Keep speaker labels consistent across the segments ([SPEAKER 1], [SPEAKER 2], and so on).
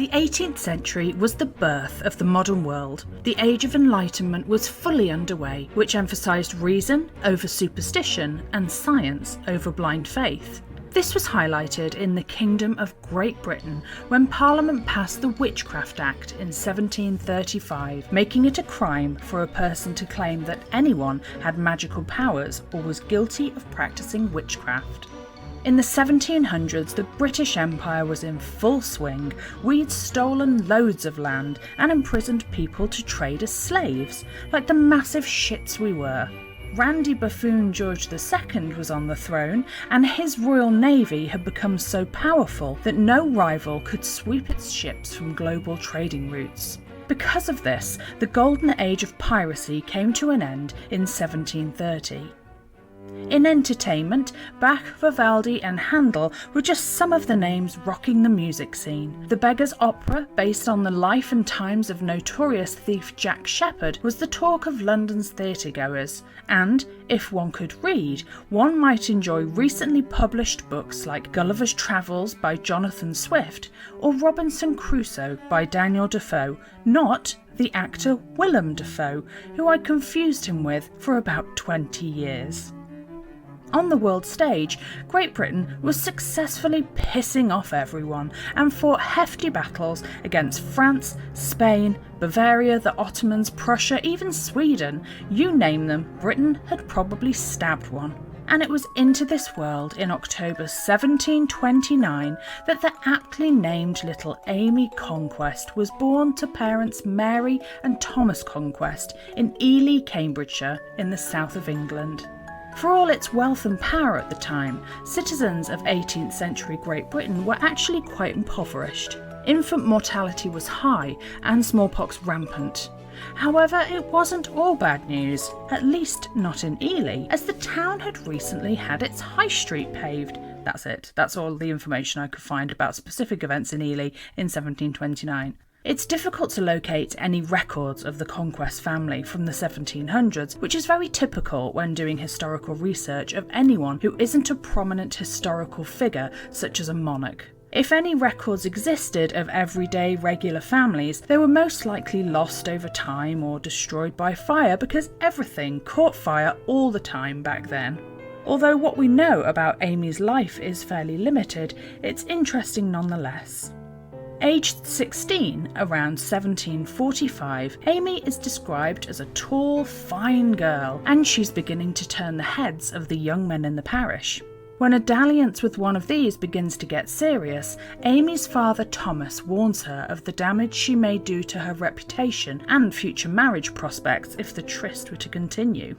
[SPEAKER 1] The 18th century was the birth of the modern world. The Age of Enlightenment was fully underway, which emphasised reason over superstition and science over blind faith. This was highlighted in the Kingdom of Great Britain when Parliament passed the Witchcraft Act in 1735, making it a crime for a person to claim that anyone had magical powers or was guilty of practising witchcraft. In the 1700s, the British Empire was in full swing. We'd stolen loads of land and imprisoned people to trade as slaves, like the massive shits we were. Randy Buffoon George II was on the throne, and his Royal Navy had become so powerful that no rival could sweep its ships from global trading routes. Because of this, the golden age of piracy came to an end in 1730. In entertainment, Bach, Vivaldi and Handel were just some of the names rocking the music scene. The Beggar's Opera, based on the life and times of notorious thief Jack Sheppard, was the talk of London's theatregoers, and, if one could read, one might enjoy recently published books like Gulliver's Travels by Jonathan Swift or Robinson Crusoe by Daniel Defoe, not the actor Willem Dafoe, who I confused him with for about 20 years. On the world stage, Great Britain was successfully pissing off everyone and fought hefty battles against France, Spain, Bavaria, the Ottomans, Prussia, even Sweden. You name them, Britain had probably stabbed one. And it was into this world in October 1729 that the aptly named little Amy Conquest was born to parents Mary and Thomas Conquest in Ely, Cambridgeshire, in the south of England. For all its wealth and power at the time, citizens of 18th century Great Britain were actually quite impoverished. Infant mortality was high and smallpox rampant. However, it wasn't all bad news, at least not in Ely, as the town had recently had its high street paved. That's it, that's all the information I could find about specific events in Ely in 1729. It's difficult to locate any records of the Conquest family from the 1700s, which is very typical when doing historical research of anyone who isn't a prominent historical figure such as a monarch. If any records existed of everyday regular families, they were most likely lost over time or destroyed by fire because everything caught fire all the time back then. Although what we know about Amy's life is fairly limited, it's interesting nonetheless. Aged 16, around 1745, Amy is described as a tall, fine girl, and she's beginning to turn the heads of the young men in the parish. When a dalliance with one of these begins to get serious, Amy's father Thomas warns her of the damage she may do to her reputation and future marriage prospects if the tryst were to continue.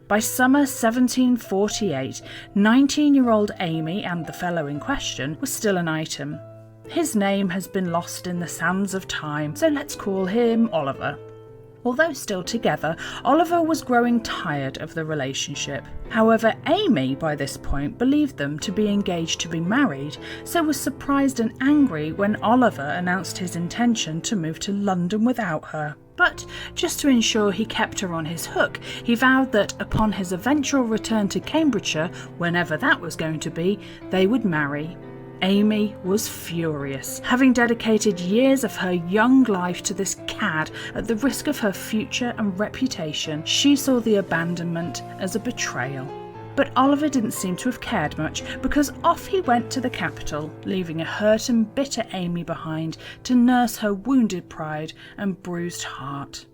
[SPEAKER 1] By summer 1748, 19-year-old Amy and the fellow in question were still an item. His name has been lost in the sands of time, so let's call him Oliver. Although still together, Oliver was growing tired of the relationship. However, Amy by this point believed them to be engaged to be married, so was surprised and angry when Oliver announced his intention to move to London without her. But just to ensure he kept her on his hook, he vowed that upon his eventual return to Cambridgeshire, whenever that was going to be, they would marry. Amy was furious. Having dedicated years of her young life to this cad at the risk of her future and reputation, she saw the abandonment as a betrayal. But Oliver didn't seem to have cared much, because off he went to the capital, leaving a hurt and bitter Amy behind to nurse her wounded pride and bruised heart.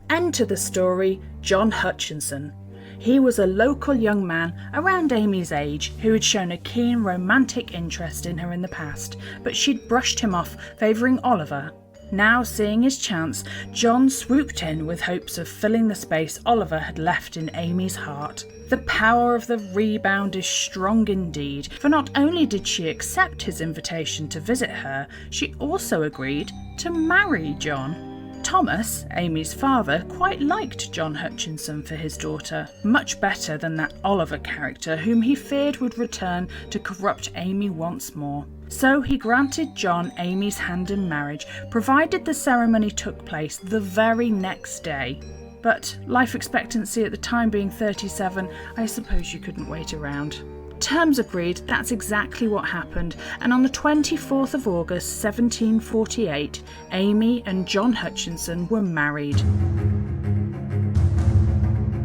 [SPEAKER 1] Enter the story John Hutchinson. He was a local young man around Amy's age who had shown a keen romantic interest in her in the past, but she'd brushed him off, favouring Oliver. Now, seeing his chance, John swooped in with hopes of filling the space Oliver had left in Amy's heart. The power of the rebound is strong indeed, for not only did she accept his invitation to visit her, she also agreed to marry John. Thomas, Amy's father, quite liked John Hutchinson for his daughter, much better than that Oliver character whom he feared would return to corrupt Amy once more. So he granted John Amy's hand in marriage, provided the ceremony took place the very next day. But life expectancy at the time being 37, I suppose you couldn't wait around. Terms agreed, that's exactly what happened, and on the 24th of August 1748, Amy and John Hutchinson were married.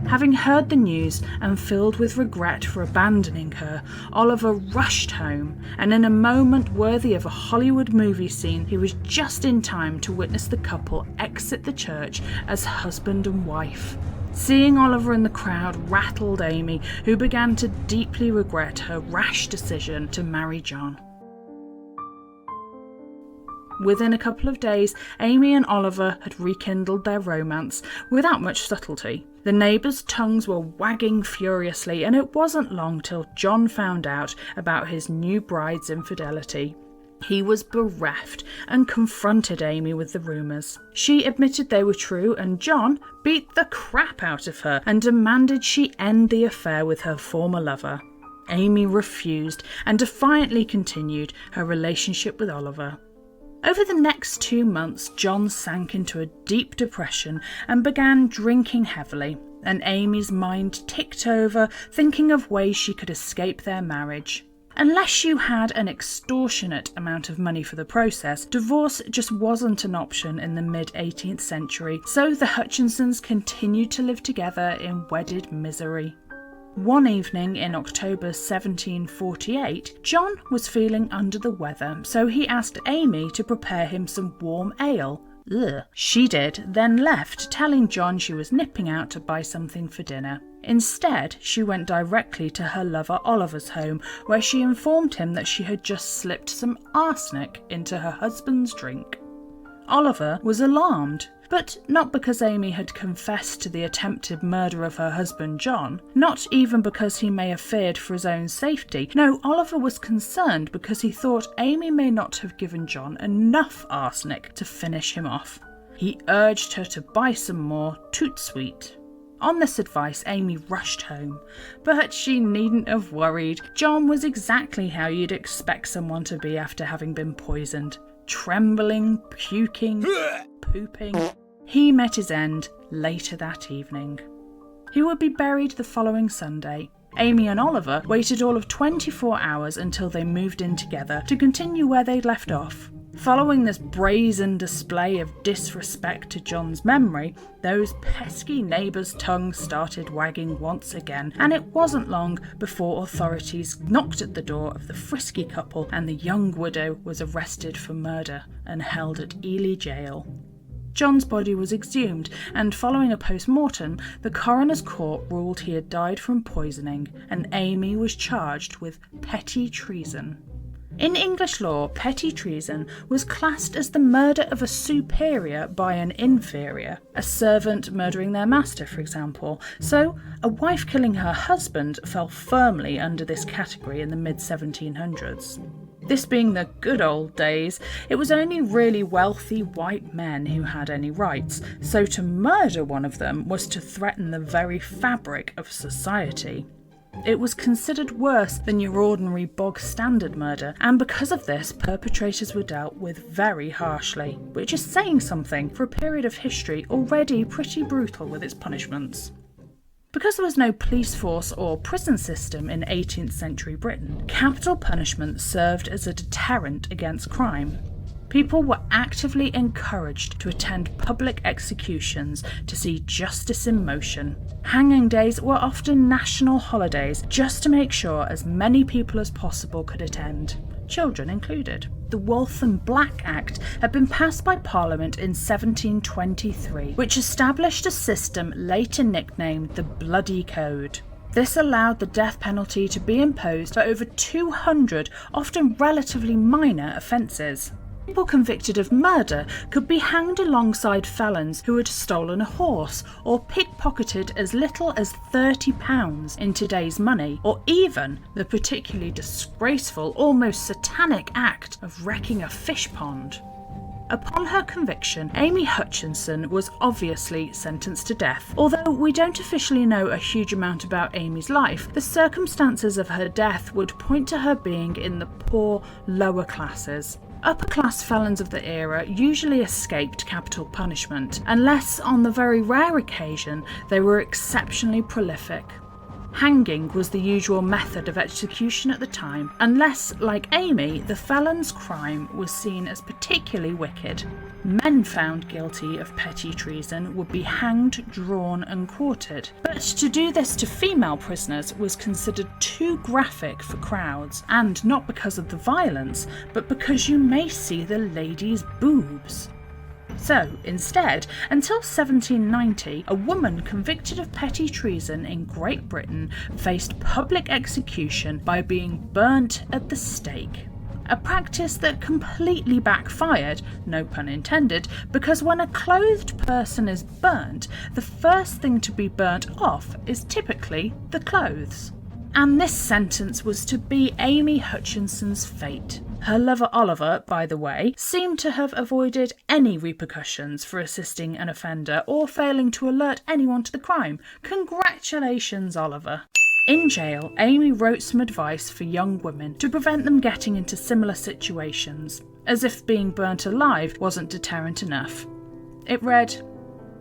[SPEAKER 1] Having heard the news and filled with regret for abandoning her, Oliver rushed home, and in a moment worthy of a Hollywood movie scene, he was just in time to witness the couple exit the church as husband and wife. Seeing Oliver in the crowd rattled Amy, who began to deeply regret her rash decision to marry John. Within a couple of days, Amy and Oliver had rekindled their romance without much subtlety. The neighbours' tongues were wagging furiously, and it wasn't long till John found out about his new bride's infidelity. He was bereft and confronted Amy with the rumours. She admitted they were true, and John beat the crap out of her and demanded she end the affair with her former lover. Amy refused and defiantly continued her relationship with Oliver. Over the next 2 months, John sank into a deep depression and began drinking heavily, and Amy's mind ticked over, thinking of ways she could escape their marriage. Unless you had an extortionate amount of money for the process, divorce just wasn't an option in the mid-18th century, so the Hutchinsons continued to live together in wedded misery. One evening in October 1748, John was feeling under the weather, so he asked Amy to prepare him some warm ale. Ugh. She did, then left, telling John she was nipping out to buy something for dinner. Instead, she went directly to her lover Oliver's home, where she informed him that she had just slipped some arsenic into her husband's drink. Oliver was alarmed, but not because Amy had confessed to the attempted murder of her husband John, not even because he may have feared for his own safety. No, Oliver was concerned because he thought Amy may not have given John enough arsenic to finish him off. He urged her to buy some more toot sweet. On this advice, Amy rushed home, but she needn't have worried. John was exactly how you'd expect someone to be after having been poisoned. Trembling, puking, pooping. He met his end later that evening. He would be buried the following Sunday. Amy and Oliver waited all of 24 hours until they moved in together to continue where they'd left off. Following this brazen display of disrespect to John's memory, those pesky neighbours' tongues started wagging once again, and it wasn't long before authorities knocked at the door of the frisky couple and the young widow was arrested for murder and held at Ely Jail. John's body was exhumed, and following a post-mortem, the coroner's court ruled he had died from poisoning, and Amy was charged with petty treason. In English law, petty treason was classed as the murder of a superior by an inferior, a servant murdering their master, for example. So, a wife killing her husband fell firmly under this category in the mid-1700s. This being the good old days, it was only really wealthy white men who had any rights, so to murder one of them was to threaten the very fabric of society. It was considered worse than your ordinary bog-standard murder, and because of this, perpetrators were dealt with very harshly, which is saying something for a period of history already pretty brutal with its punishments. Because there was no police force or prison system in 18th century Britain, capital punishment served as a deterrent against crime. People were actively encouraged to attend public executions to see justice in motion. Hanging days were often national holidays just to make sure as many people as possible could attend, children included. The Waltham Black Act had been passed by Parliament in 1723, which established a system later nicknamed the Bloody Code. This allowed the death penalty to be imposed for over 200, often relatively minor offences. People convicted of murder could be hanged alongside felons who had stolen a horse or pickpocketed as little as £30 in today's money, or even the particularly disgraceful, almost satanic act of wrecking a fish pond. Upon her conviction, Amy Hutchinson was obviously sentenced to death. Although we don't officially know a huge amount about Amy's life, the circumstances of her death would point to her being in the poor, lower classes. Upper-class felons of the era usually escaped capital punishment, unless on the very rare occasion they were exceptionally prolific. Hanging was the usual method of execution at the time, unless, like Amy, the felon's crime was seen as particularly wicked. Men found guilty of petty treason would be hanged, drawn and quartered, but to do this to female prisoners was considered too graphic for crowds, and not because of the violence, but because you may see the lady's boobs. So, instead, until 1790, a woman convicted of petty treason in Great Britain faced public execution by being burnt at the stake. A practice that completely backfired, no pun intended, because when a clothed person is burnt, the first thing to be burnt off is typically the clothes. And this sentence was to be Amy Hutchinson's fate. Her lover Oliver, by the way, seemed to have avoided any repercussions for assisting an offender or failing to alert anyone to the crime. Congratulations, Oliver. In jail, Amy wrote some advice for young women to prevent them getting into similar situations, as if being burnt alive wasn't deterrent enough. It read,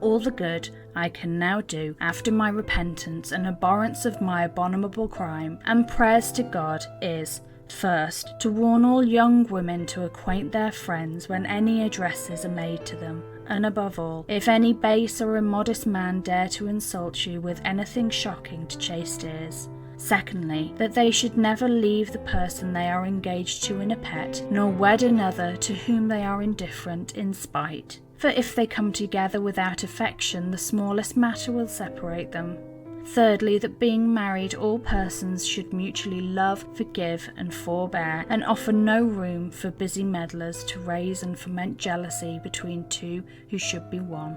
[SPEAKER 1] "All the good I can now do after my repentance and abhorrence of my abominable crime and prayers to God is, first, to warn all young women to acquaint their friends when any addresses are made to them, and above all, if any base or immodest man dare to insult you with anything shocking to chaste ears. Secondly, that they should never leave the person they are engaged to in a pet, nor wed another to whom they are indifferent in spite. For if they come together without affection, the smallest matter will separate them. Thirdly, that being married, all persons should mutually love, forgive, and forbear, and offer no room for busy meddlers to raise and foment jealousy between two who should be one."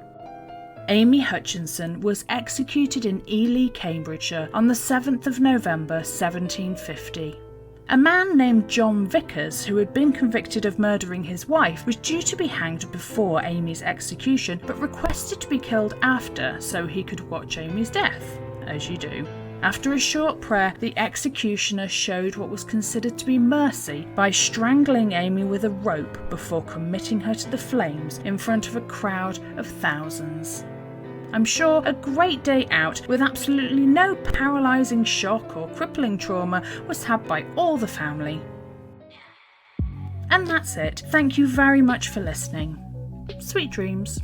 [SPEAKER 1] Amy Hutchinson was executed in Ely, Cambridgeshire on the 7th of November 1750. A man named John Vickers, who had been convicted of murdering his wife, was due to be hanged before Amy's execution, but requested to be killed after so he could watch Amy's death, as you do. After a short prayer, the executioner showed what was considered to be mercy by strangling Amy with a rope before committing her to the flames in front of a crowd of thousands. I'm sure a great day out with absolutely no paralysing shock or crippling trauma was had by all the family. And that's it. Thank you very much for listening. Sweet dreams.